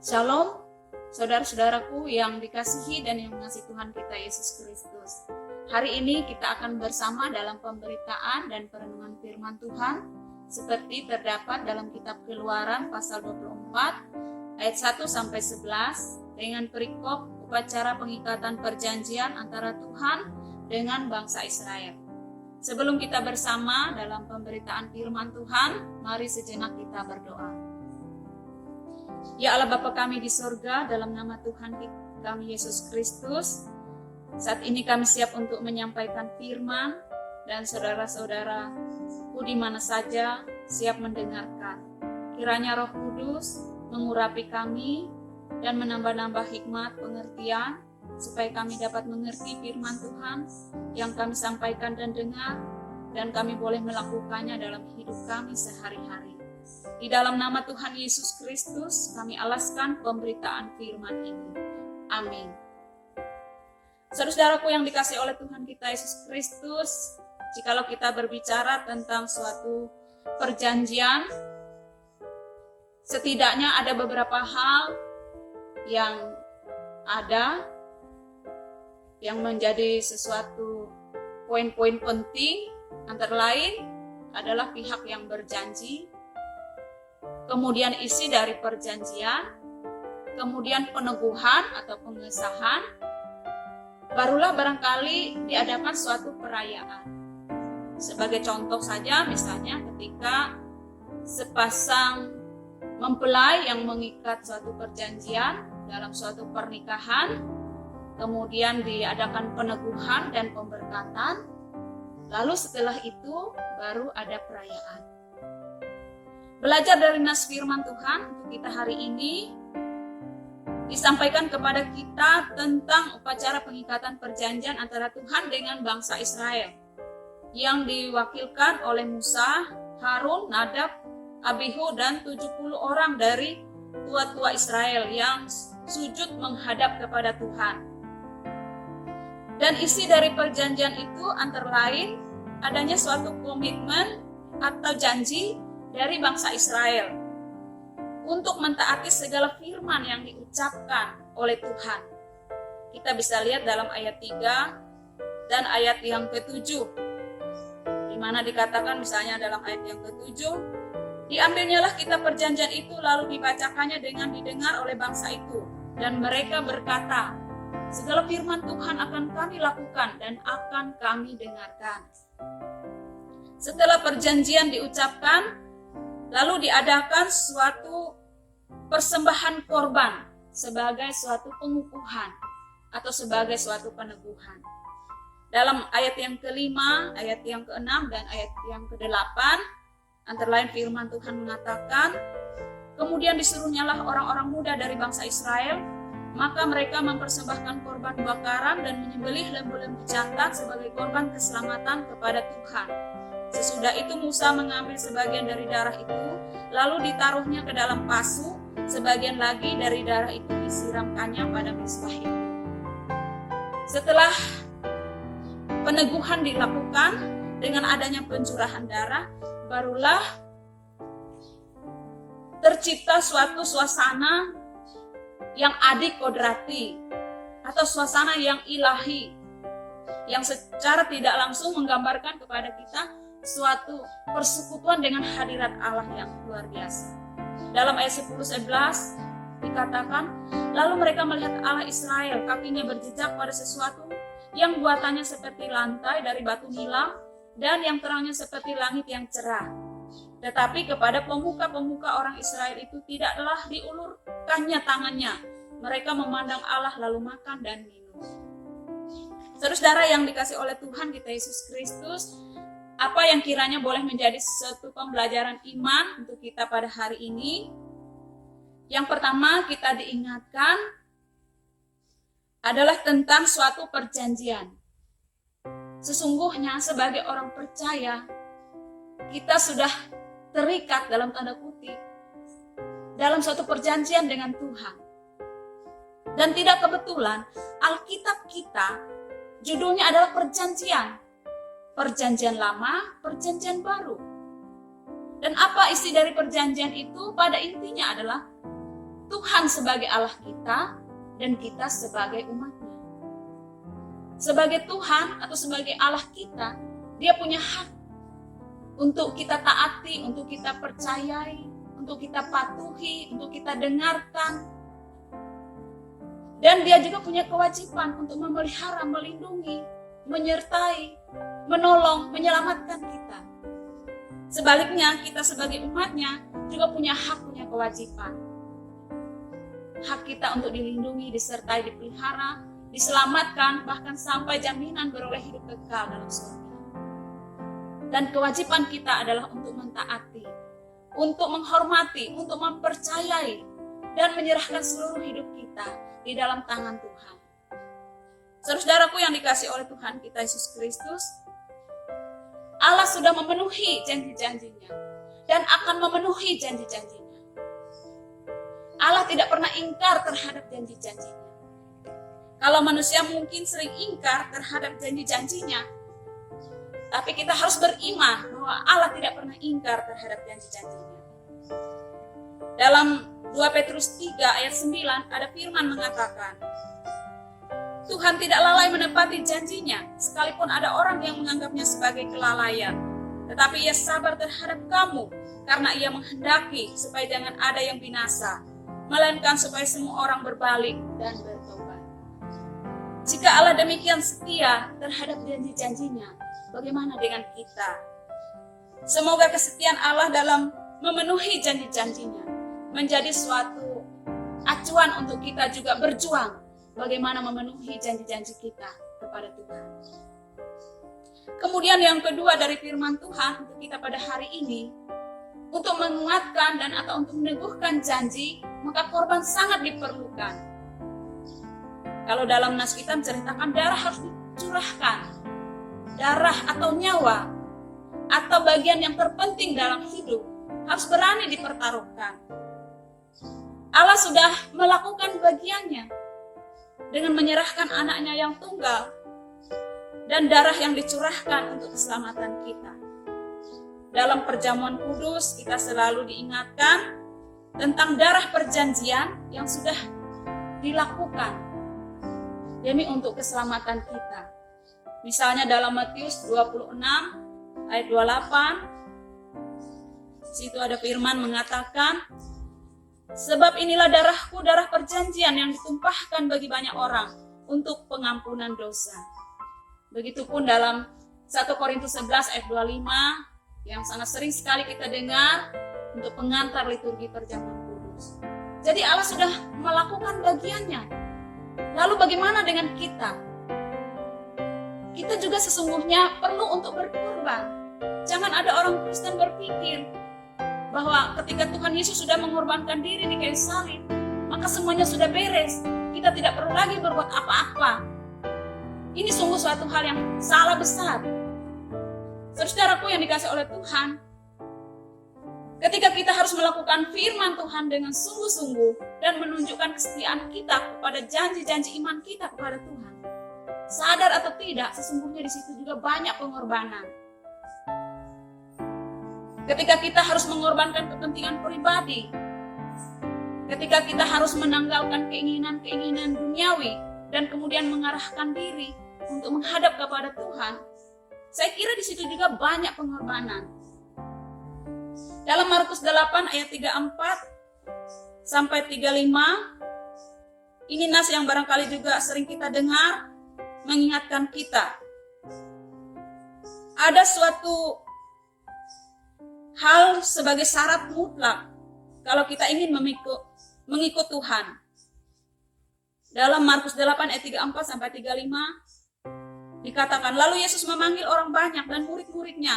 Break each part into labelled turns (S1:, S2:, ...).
S1: Shalom, saudara-saudaraku yang dikasihi dan yang mengasihi Tuhan kita Yesus Kristus. Hari ini kita akan bersama dalam pemberitaan dan perenungan firman Tuhan seperti terdapat dalam kitab Keluaran pasal 24 ayat 1-11 dengan perikop upacara pengikatan perjanjian antara Tuhan dengan bangsa Israel. Sebelum kita bersama dalam pemberitaan firman Tuhan, mari sejenak kita berdoa. Ya Allah Bapa kami di surga, dalam nama Tuhan kami Yesus Kristus, saat ini kami siap untuk menyampaikan firman dan saudara-saudaraku di mana saja siap mendengarkan. Kiranya Roh Kudus mengurapi kami dan menambah-nambah hikmat pengertian supaya kami dapat mengerti firman Tuhan yang kami sampaikan dan dengar, dan kami boleh melakukannya dalam hidup kami sehari-hari. Di dalam nama Tuhan Yesus Kristus, kami alaskan pemberitaan firman ini. Amin. Saudara-saudaraku yang dikasihi oleh Tuhan kita Yesus Kristus, jikalau kita berbicara tentang suatu perjanjian, setidaknya ada beberapa hal yang menjadi sesuatu poin-poin penting, antara lain adalah pihak yang berjanji, kemudian isi dari perjanjian, kemudian peneguhan atau pengesahan, barulah barangkali diadakan suatu perayaan. Sebagai contoh saja, misalnya ketika sepasang mempelai yang mengikat suatu perjanjian dalam suatu pernikahan, kemudian diadakan peneguhan dan pemberkatan, lalu setelah itu baru ada perayaan. Belajar dari nas firman Tuhan untuk kita hari ini disampaikan kepada kita tentang upacara pengikatan perjanjian antara Tuhan dengan bangsa Israel yang diwakilkan oleh Musa, Harun, Nadab, Abihu dan 70 orang dari tua-tua Israel yang sujud menghadap kepada Tuhan. Dan isi dari perjanjian itu antara lain adanya suatu komitmen atau janji dari bangsa Israel untuk mentaati segala firman yang diucapkan oleh Tuhan. Kita bisa lihat dalam ayat 3 dan ayat yang ke-7, di mana dikatakan misalnya dalam ayat yang ke-7, diambilnyalah kitab perjanjian itu lalu dibacakannya dengan didengar oleh bangsa itu, dan mereka berkata, segala firman Tuhan akan kami lakukan dan akan kami dengarkan. Setelah perjanjian diucapkan, lalu diadakan suatu persembahan korban sebagai suatu pengukuhan atau sebagai suatu peneguhan. Dalam ayat yang ke-5, ayat yang ke-6, dan ayat yang ke-8, antara lain firman Tuhan mengatakan, kemudian disuruhnyalah orang-orang muda dari bangsa Israel, maka mereka mempersembahkan korban bakaran dan menyembelih lembu-lembu jantan sebagai korban keselamatan kepada Tuhan. Sesudah itu Musa mengambil sebagian dari darah itu, lalu ditaruhnya ke dalam pasu, sebagian lagi dari darah itu disiramkannya pada mezbah itu. Setelah peneguhan dilakukan dengan adanya pencurahan darah, barulah tercipta suatu suasana yang adikodrati atau suasana yang ilahi, yang secara tidak langsung menggambarkan kepada kita suatu persekutuan dengan hadirat Allah yang luar biasa. Dalam ayat 10-11 dikatakan, lalu mereka melihat Allah Israel, kakinya berjejak pada sesuatu yang buatannya seperti lantai dari batu nilam dan yang terangnya seperti langit yang cerah. Tetapi kepada pemuka-pemuka orang Israel itu tidaklah diulurkannya tangannya. Mereka memandang Allah lalu makan dan minum. Saudara yang dikasih oleh Tuhan kita Yesus Kristus, apa yang kiranya boleh menjadi suatu pembelajaran iman untuk kita pada hari ini? Yang pertama kita diingatkan adalah tentang suatu perjanjian. Sesungguhnya sebagai orang percaya, kita sudah terikat dalam tanda kutip dalam suatu perjanjian dengan Tuhan. Dan tidak kebetulan Alkitab kita judulnya adalah perjanjian. Perjanjian lama, perjanjian baru. Dan apa isi dari perjanjian itu? Pada intinya adalah Tuhan sebagai Allah kita dan kita sebagai umatnya. Sebagai Tuhan atau sebagai Allah kita, Dia punya hak untuk kita taati, untuk kita percayai, untuk kita patuhi, untuk kita dengarkan. Dan Dia juga punya kewajiban untuk memelihara, melindungi, menyertai, menolong, menyelamatkan kita. Sebaliknya, kita sebagai umatnya juga punya hak, punya kewajiban. Hak kita untuk dilindungi, disertai, dipelihara, diselamatkan, bahkan sampai jaminan beroleh hidup kekal dalam surga. Dan kewajiban kita adalah untuk mentaati, untuk menghormati, untuk mempercayai, dan menyerahkan seluruh hidup kita di dalam tangan Tuhan. Saudaraku yang dikasihi oleh Tuhan kita Yesus Kristus, Allah sudah memenuhi janji-janjinya dan akan memenuhi janji-janjinya. Allah tidak pernah ingkar terhadap janji-janjinya. Kalau manusia mungkin sering ingkar terhadap janji-janjinya, tapi kita harus beriman bahwa Allah tidak pernah ingkar terhadap janji-janjinya. Dalam 2 Petrus 3 ayat 9 ada firman mengatakan, Tuhan tidak lalai menepati janjinya, sekalipun ada orang yang menganggapnya sebagai kelalaian. Tetapi Ia sabar terhadap kamu, karena Ia menghendaki supaya jangan ada yang binasa, melainkan supaya semua orang berbalik dan bertobat. Jika Allah demikian setia terhadap janji-janjinya, bagaimana dengan kita? Semoga kesetiaan Allah dalam memenuhi janji-janjinya menjadi suatu acuan untuk kita juga berjuang bagaimana memenuhi janji-janji kita kepada Tuhan. Kemudian yang kedua dari firman Tuhan untuk kita pada hari ini, untuk menguatkan dan atau untuk meneguhkan janji, maka korban sangat diperlukan. Kalau dalam nas kita menceritakan darah harus dicurahkan. Darah atau nyawa atau bagian yang terpenting dalam hidup harus berani dipertaruhkan. Allah sudah melakukan bagiannya dengan menyerahkan anaknya yang tunggal dan darah yang dicurahkan untuk keselamatan kita. Dalam perjamuan kudus kita selalu diingatkan tentang darah perjanjian yang sudah dilakukan demi untuk keselamatan kita. Misalnya dalam Matius 26 ayat 28, situ ada firman mengatakan, sebab inilah darahku, darah perjanjian yang ditumpahkan bagi banyak orang untuk pengampunan dosa. Begitupun dalam 1 Korintus 11 ayat 25 yang sangat sering sekali kita dengar untuk pengantar liturgi perjamuan kudus. Jadi Allah sudah melakukan bagiannya. Lalu bagaimana dengan kita? Kita juga sesungguhnya perlu untuk berkorban. Jangan ada orang Kristen berpikir bahwa ketika Tuhan Yesus sudah mengorbankan diri di kayu salib, maka semuanya sudah beres. Kita tidak perlu lagi berbuat apa-apa. Ini sungguh suatu hal yang salah besar. Saudaraku yang dikasihi oleh Tuhan, ketika kita harus melakukan firman Tuhan dengan sungguh-sungguh dan menunjukkan kesetiaan kita kepada janji-janji iman kita kepada Tuhan, sadar atau tidak, sesungguhnya di situ juga banyak pengorbanan. Ketika kita harus mengorbankan kepentingan pribadi, ketika kita harus menanggalkan keinginan-keinginan duniawi dan kemudian mengarahkan diri untuk menghadap kepada Tuhan, saya kira di situ juga banyak pengorbanan. Dalam Markus 8 ayat 34 sampai 35, ini nas yang barangkali juga sering kita dengar, mengingatkan kita. Ada suatu hal sebagai syarat mutlak kalau kita ingin mengikut Tuhan. Dalam Markus 8 ayat 34 sampai 35 dikatakan, lalu Yesus memanggil orang banyak dan murid-muridnya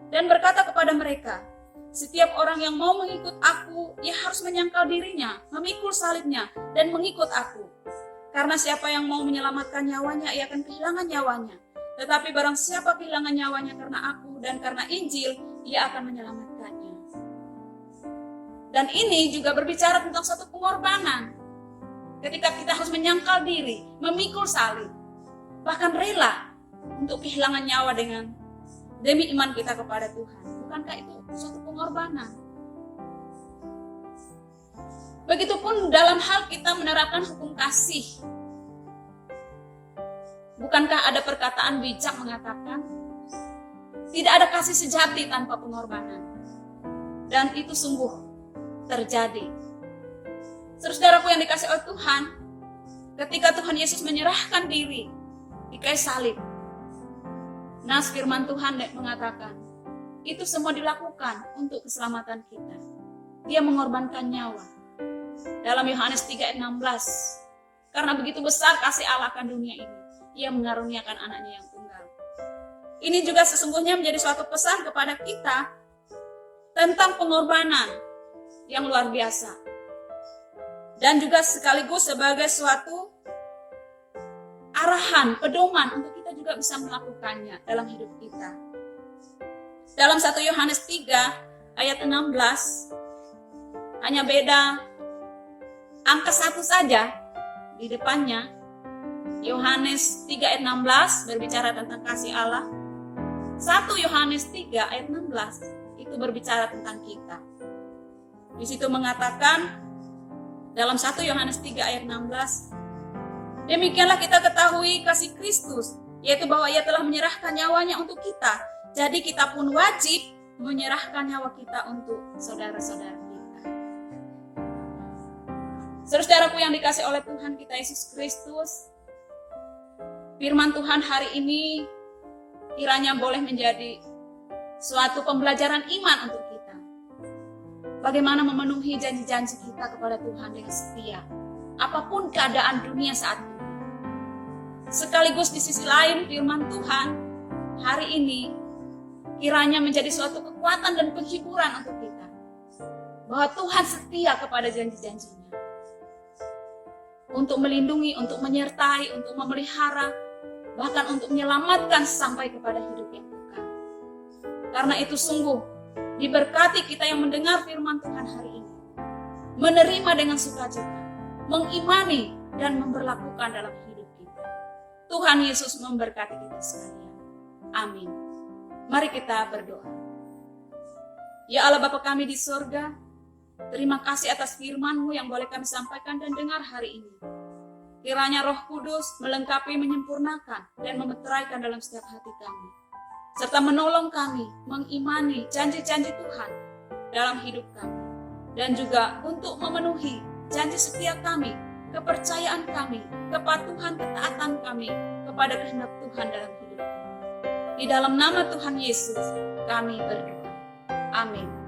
S1: dan berkata kepada mereka, setiap orang yang mau mengikut aku, ia harus menyangkal dirinya, memikul salibnya dan mengikut aku. Karena siapa yang mau menyelamatkan nyawanya, ia akan kehilangan nyawanya. Tetapi barang siapa kehilangan nyawanya karena aku dan karena Injil, ia akan menyelamatkannya. Dan ini juga berbicara tentang suatu pengorbanan. Ketika kita harus menyangkal diri, memikul salib, bahkan rela untuk kehilangan nyawa demi iman kita kepada Tuhan. Bukankah itu suatu pengorbanan? Begitupun dalam hal kita menerapkan hukum kasih. Bukankah ada perkataan bijak mengatakan, tidak ada kasih sejati tanpa pengorbanan. Dan itu sungguh terjadi. Saudaraku yang dikasihi oleh Tuhan, ketika Tuhan Yesus menyerahkan diri di kayu salib, nas firman Tuhan mengatakan, itu semua dilakukan untuk keselamatan kita. Dia mengorbankan nyawa. Dalam Yohanes 3 ayat 16, karena begitu besar kasih Allah akan dunia ini, Ia mengaruniakan anaknya yang tunggal. Ini juga sesungguhnya menjadi suatu pesan kepada kita tentang pengorbanan yang luar biasa. Dan juga sekaligus sebagai suatu arahan, pedoman untuk kita juga bisa melakukannya dalam hidup kita. Dalam 1 Yohanes 3 ayat 16, hanya beda angka 1 saja di depannya. Yohanes 3 ayat 16 berbicara tentang kasih Allah. 1 Yohanes 3 ayat 16 itu berbicara tentang kita. Di situ mengatakan dalam 1 Yohanes 3 ayat 16, demikianlah kita ketahui kasih Kristus, yaitu bahwa Ia telah menyerahkan nyawanya untuk kita. Jadi kita pun wajib menyerahkan nyawa kita untuk saudara-saudara kita. Saudaraku yang dikasihi oleh Tuhan kita Yesus Kristus, firman Tuhan hari ini kiranya boleh menjadi suatu pembelajaran iman untuk kita. Bagaimana memenuhi janji-janji kita kepada Tuhan dengan setia, apapun keadaan dunia saat ini. Sekaligus di sisi lain firman Tuhan hari ini kiranya menjadi suatu kekuatan dan penghiburan untuk kita. Bahwa Tuhan setia kepada janji-janjinya. Untuk melindungi, untuk menyertai, untuk memelihara, bahkan untuk menyelamatkan sampai kepada hidup yang kekal. Karena itu sungguh diberkati kita yang mendengar firman Tuhan hari ini, menerima dengan sukacita, mengimani dan memberlakukan dalam hidup kita. Tuhan Yesus memberkati kita sekalian. Amin. Mari kita berdoa. Ya Allah Bapa kami di surga, terima kasih atas firman-Mu yang boleh kami sampaikan dan dengar hari ini. Kiranya Roh Kudus melengkapi, menyempurnakan, dan memeteraikan dalam setiap hati kami. Serta menolong kami mengimani janji-janji Tuhan dalam hidup kami. Dan juga untuk memenuhi janji setia kami, kepercayaan kami, kepatuhan, ketaatan kami kepada kehendak Tuhan dalam hidup kami. Di dalam nama Tuhan Yesus kami berdoa. Amin.